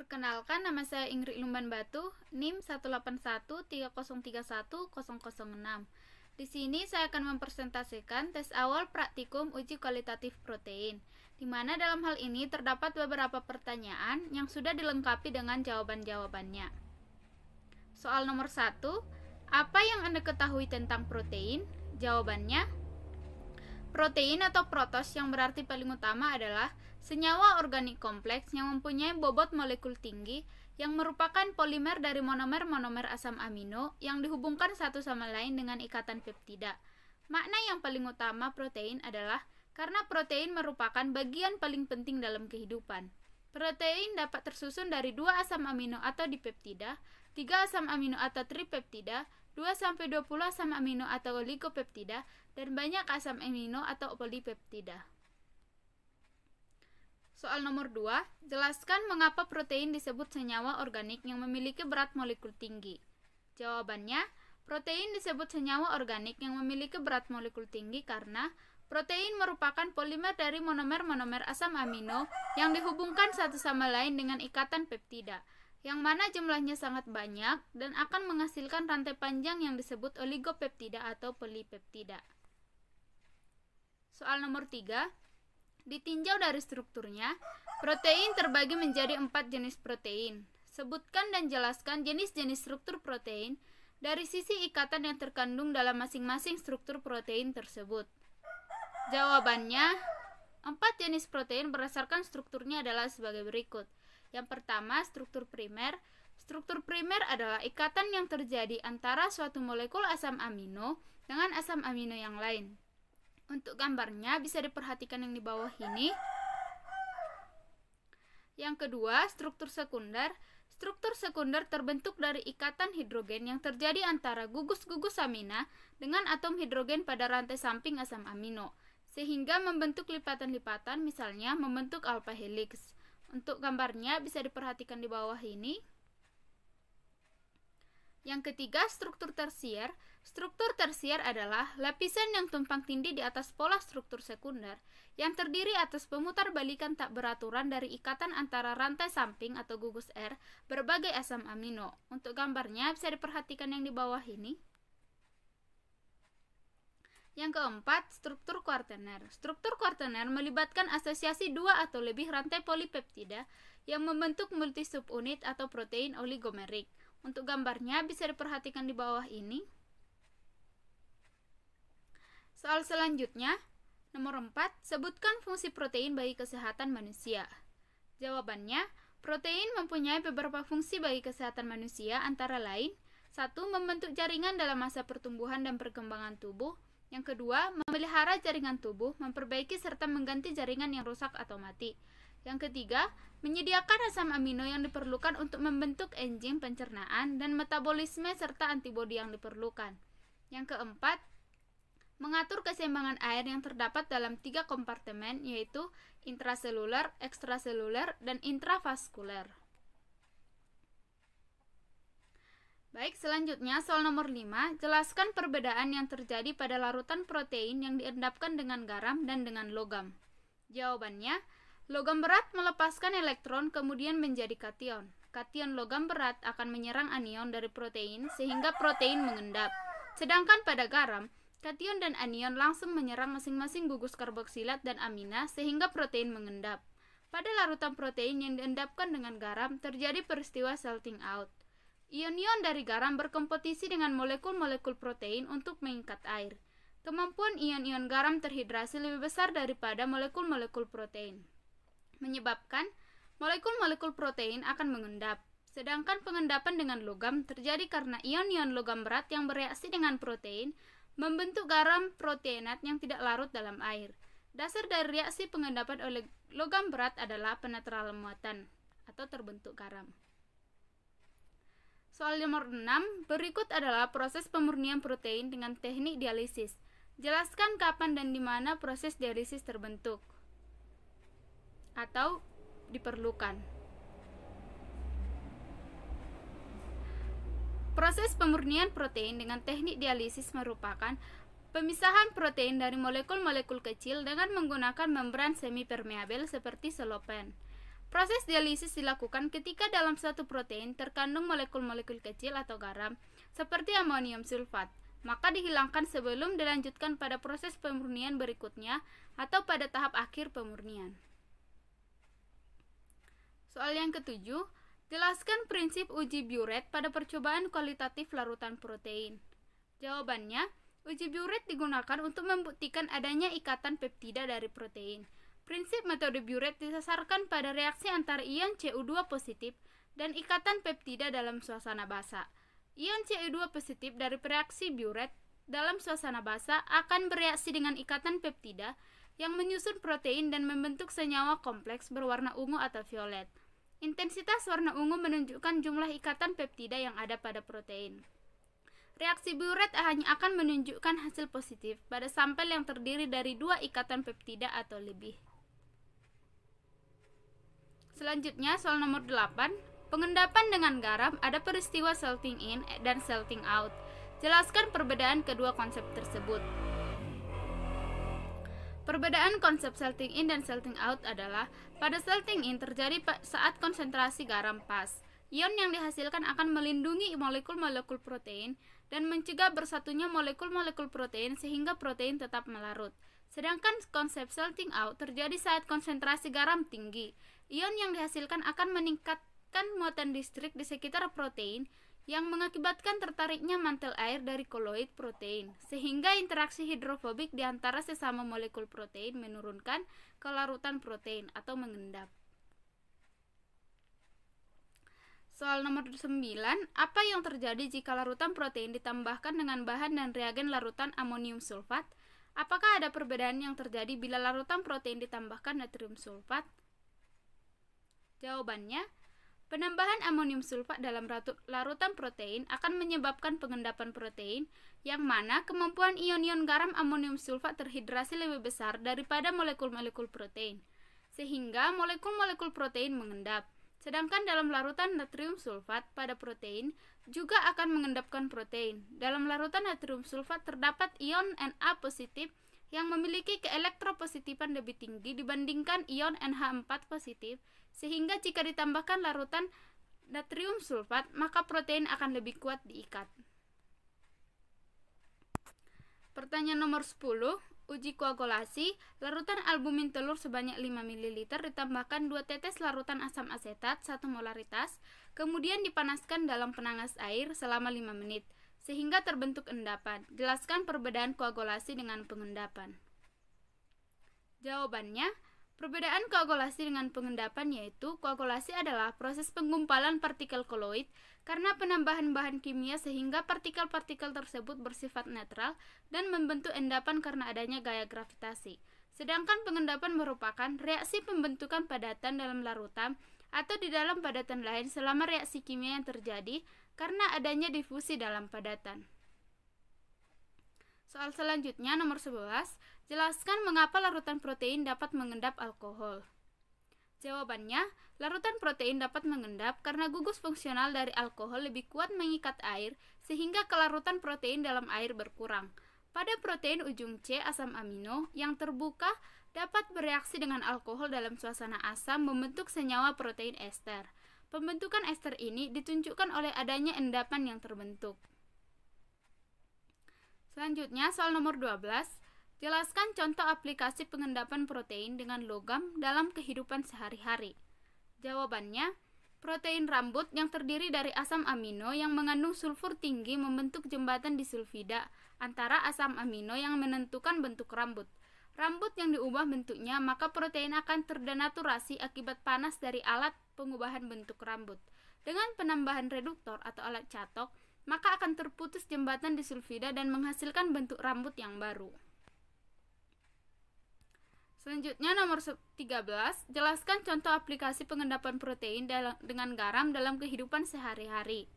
Perkenalkan, nama saya Ingrid Lumban Batu, NIM 18130310006. Di sini saya akan mempresentasikan tes awal praktikum uji kualitatif protein, di mana dalam hal ini terdapat beberapa pertanyaan yang sudah dilengkapi dengan jawaban-jawabannya. Soal nomor 1, apa yang Anda ketahui tentang protein? Jawabannya, protein atau protos yang berarti paling utama adalah senyawa organik kompleks yang mempunyai bobot molekul tinggi yang merupakan polimer dari monomer-monomer asam amino yang dihubungkan satu sama lain dengan ikatan peptida. Makna yang paling utama protein adalah karena protein merupakan bagian paling penting dalam kehidupan. Protein dapat tersusun dari 2 asam amino atau dipeptida, 3 asam amino atau tripeptida, 2-20 asam amino atau oligopeptida, dan banyak asam amino atau polipeptida. Soal nomor 2, jelaskan mengapa protein disebut senyawa organik yang memiliki berat molekul tinggi. Jawabannya, protein disebut senyawa organik yang memiliki berat molekul tinggi karena protein merupakan polimer dari monomer-monomer asam amino yang dihubungkan satu sama lain dengan ikatan peptida, yang mana jumlahnya sangat banyak dan akan menghasilkan rantai panjang yang disebut oligopeptida atau polipeptida. Soal nomor 3, ditinjau dari strukturnya, protein terbagi menjadi 4 jenis protein. Sebutkan dan jelaskan jenis-jenis struktur protein dari sisi ikatan yang terkandung dalam masing-masing struktur protein tersebut. Jawabannya, 4 jenis protein berdasarkan strukturnya adalah sebagai berikut. Yang pertama, struktur primer. Struktur primer adalah ikatan yang terjadi antara suatu molekul asam amino dengan asam amino yang lain. Untuk gambarnya bisa diperhatikan yang di bawah ini. Yang kedua, struktur sekunder. Struktur sekunder terbentuk dari ikatan hidrogen yang terjadi antara gugus-gugus amina dengan atom hidrogen pada rantai samping asam amino, sehingga membentuk lipatan-lipatan, misalnya membentuk alpha helix. Untuk gambarnya bisa diperhatikan di bawah ini. Yang ketiga, struktur tersier. Struktur tersier adalah lapisan yang tumpang tindih di atas pola struktur sekunder yang terdiri atas pemutarbalikan tak beraturan dari ikatan antara rantai samping atau gugus R berbagai asam amino. Untuk gambarnya bisa diperhatikan yang di bawah ini. Yang keempat, struktur kuartener. Struktur kuartener melibatkan asosiasi 2 atau lebih rantai polipeptida yang membentuk multisubunit atau protein oligomerik. Untuk gambarnya bisa diperhatikan di bawah ini. Soal selanjutnya, nomor 4, sebutkan fungsi protein bagi kesehatan manusia. Jawabannya, protein mempunyai beberapa fungsi bagi kesehatan manusia, antara lain 1. Membentuk jaringan dalam masa pertumbuhan dan perkembangan tubuh. Yang kedua, memelihara jaringan tubuh, memperbaiki serta mengganti jaringan yang rusak atau mati. Yang ketiga, menyediakan asam amino yang diperlukan untuk membentuk enzim pencernaan dan metabolisme serta antibodi yang diperlukan. Yang keempat, mengatur keseimbangan air yang terdapat dalam 3 kompartemen, yaitu intraseluler, ekstraseluler, dan intravaskuler. Baik, selanjutnya soal nomor 5, jelaskan perbedaan yang terjadi pada larutan protein yang diendapkan dengan garam dan dengan logam. Jawabannya, logam berat melepaskan elektron kemudian menjadi kation. Kation logam berat akan menyerang anion dari protein sehingga protein mengendap. Sedangkan pada garam, kation dan anion langsung menyerang masing-masing gugus karboksilat dan amina sehingga protein mengendap. Pada larutan protein yang diendapkan dengan garam terjadi peristiwa salting out. Ion-ion dari garam berkompetisi dengan molekul-molekul protein untuk mengikat air. Kemampuan ion-ion garam terhidrasi lebih besar daripada molekul-molekul protein, menyebabkan molekul-molekul protein akan mengendap. Sedangkan pengendapan dengan logam terjadi karena ion-ion logam berat yang bereaksi dengan protein membentuk garam proteinat yang tidak larut dalam air. Dasar dari reaksi pengendapan oleh logam berat adalah penetralan muatan atau terbentuk garam. Soal nomor 6, berikut adalah proses pemurnian protein dengan teknik dialisis. Jelaskan kapan dan di mana proses dialisis terbentuk atau diperlukan. Proses pemurnian protein dengan teknik dialisis merupakan pemisahan protein dari molekul-molekul kecil dengan menggunakan membran semi permeabel seperti selopen. Proses dialisis dilakukan ketika dalam satu protein terkandung molekul-molekul kecil atau garam, seperti amonium sulfat, maka dihilangkan sebelum dilanjutkan pada proses pemurnian berikutnya atau pada tahap akhir pemurnian. Soal yang ketujuh, jelaskan prinsip uji Biuret pada percobaan kualitatif larutan protein. Jawabannya, uji Biuret digunakan untuk membuktikan adanya ikatan peptida dari protein. Prinsip metode Biuret disasarkan pada reaksi antara ion Cu2 positif dan ikatan peptida dalam suasana basa. Ion Cu2 positif dari reaksi Biuret dalam suasana basa akan bereaksi dengan ikatan peptida yang menyusun protein dan membentuk senyawa kompleks berwarna ungu atau violet. Intensitas warna ungu menunjukkan jumlah ikatan peptida yang ada pada protein. Reaksi Biuret hanya akan menunjukkan hasil positif pada sampel yang terdiri dari 2 ikatan peptida atau lebih. Selanjutnya, soal nomor 8. Pengendapan dengan garam ada peristiwa salting in dan salting out. Jelaskan perbedaan kedua konsep tersebut. Perbedaan konsep salting in dan salting out adalah pada salting in terjadi saat konsentrasi garam pas. Ion yang dihasilkan akan melindungi molekul-molekul protein dan mencegah bersatunya molekul-molekul protein sehingga protein tetap melarut. Sedangkan konsep salting out terjadi saat konsentrasi garam tinggi. Ion yang dihasilkan akan meningkatkan muatan listrik di sekitar protein yang mengakibatkan tertariknya mantel air dari koloid protein, sehingga interaksi hidrofobik di antara sesama molekul protein menurunkan kelarutan protein atau mengendap. Soal nomor 9, apa yang terjadi jika larutan protein ditambahkan dengan bahan dan reagen larutan amonium sulfat? Apakah ada perbedaan yang terjadi bila larutan protein ditambahkan natrium sulfat? Jawabannya, penambahan amonium sulfat dalam larutan protein akan menyebabkan pengendapan protein, yang mana kemampuan ion-ion garam amonium sulfat terhidrasi lebih besar daripada molekul-molekul protein, sehingga molekul-molekul protein mengendap. Sedangkan dalam larutan natrium sulfat pada protein juga akan mengendapkan protein. Dalam larutan natrium sulfat terdapat ion Na positif yang memiliki keelektropositifan lebih tinggi dibandingkan ion NH4 positif, sehingga jika ditambahkan larutan natrium sulfat, maka protein akan lebih kuat diikat. Pertanyaan nomor 10, uji koagulasi. Larutan albumin telur sebanyak 5 ml ditambahkan 2 tetes larutan asam asetat 1 molaritas, kemudian dipanaskan dalam penanas air selama 5 menit, sehingga terbentuk endapan. Jelaskan perbedaan koagulasi dengan pengendapan. Jawabannya, perbedaan koagulasi dengan pengendapan yaitu koagulasi adalah proses penggumpalan partikel koloid karena penambahan bahan kimia sehingga partikel-partikel tersebut bersifat netral dan membentuk endapan karena adanya gaya gravitasi. Sedangkan pengendapan merupakan reaksi pembentukan padatan dalam larutan atau di dalam padatan lain selama reaksi kimia yang terjadi karena adanya difusi dalam padatan. Soal selanjutnya nomor 11, jelaskan mengapa larutan protein dapat mengendap alkohol. Jawabannya, larutan protein dapat mengendap karena gugus fungsional dari alkohol lebih kuat mengikat air sehingga kelarutan protein dalam air berkurang. Pada protein ujung C asam amino yang terbuka dapat bereaksi dengan alkohol dalam suasana asam membentuk senyawa protein ester. Pembentukan ester ini ditunjukkan oleh adanya endapan yang terbentuk. Selanjutnya, soal nomor 12, jelaskan contoh aplikasi pengendapan protein dengan logam dalam kehidupan sehari-hari. Jawabannya, protein rambut yang terdiri dari asam amino yang mengandung sulfur tinggi membentuk jembatan disulfida antara asam amino yang menentukan bentuk rambut. Rambut yang diubah bentuknya, maka protein akan terdenaturasi akibat panas dari alat pengubahan bentuk rambut. Dengan penambahan reduktor atau alat catok, maka akan terputus jembatan disulfida dan menghasilkan bentuk rambut yang baru. Selanjutnya nomor 13, jelaskan contoh aplikasi pengendapan protein dengan garam dalam kehidupan sehari-hari.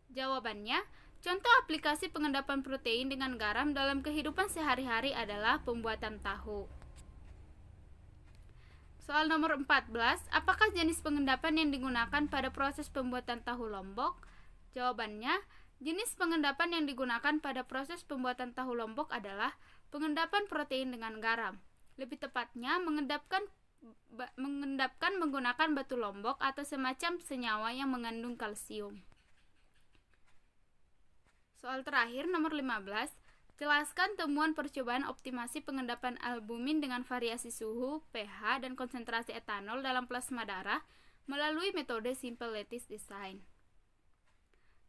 Jawabannya, contoh aplikasi pengendapan protein dengan garam dalam kehidupan sehari-hari adalah pembuatan tahu. Soal nomor 14, apakah jenis pengendapan yang digunakan pada proses pembuatan tahu lombok? Jawabannya, jenis pengendapan yang digunakan pada proses pembuatan tahu lombok adalah pengendapan protein dengan garam. Lebih tepatnya, mengendapkan mengendapkan menggunakan batu lombok atau semacam senyawa yang mengandung kalsium. Soal terakhir nomor 15. Jelaskan temuan percobaan optimasi pengendapan albumin dengan variasi suhu, pH, dan konsentrasi etanol dalam plasma darah melalui metode simple lattice design.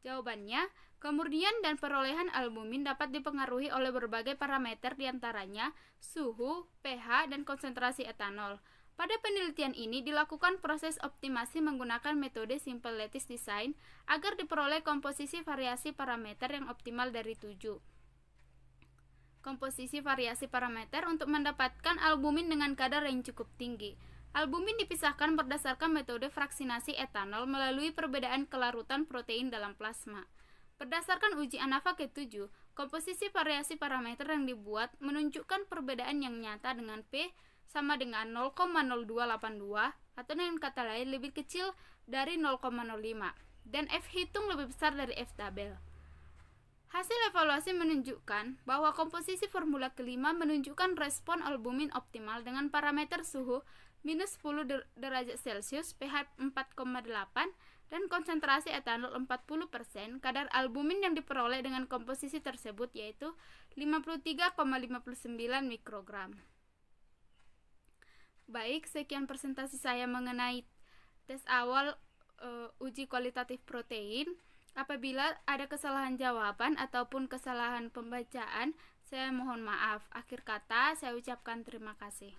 Jawabannya, kemurnian dan perolehan albumin dapat dipengaruhi oleh berbagai parameter diantaranya suhu, pH, dan konsentrasi etanol. Pada penelitian ini dilakukan proses optimasi menggunakan metode simple lattice design agar diperoleh komposisi variasi parameter yang optimal dari 7. Komposisi variasi parameter untuk mendapatkan albumin dengan kadar yang cukup tinggi. Albumin dipisahkan berdasarkan metode fraksinasi etanol melalui perbedaan kelarutan protein dalam plasma. Berdasarkan uji ANAVA ke-7, komposisi variasi parameter yang dibuat menunjukkan perbedaan yang nyata dengan P sama dengan 0,0282 atau dengan kata lain lebih kecil dari 0,05 dan F hitung lebih besar dari F tabel. Hasil evaluasi menunjukkan bahwa komposisi formula kelima menunjukkan respon albumin optimal dengan parameter suhu minus 10 derajat Celcius, pH 4,8, dan konsentrasi etanol 40%. Kadar albumin yang diperoleh dengan komposisi tersebut yaitu 53,59 mikrogram. Baik, sekian presentasi saya mengenai tes awal uji kualitatif protein. Apabila ada kesalahan jawaban ataupun kesalahan pembacaan, saya mohon maaf. Akhir kata, saya ucapkan terima kasih.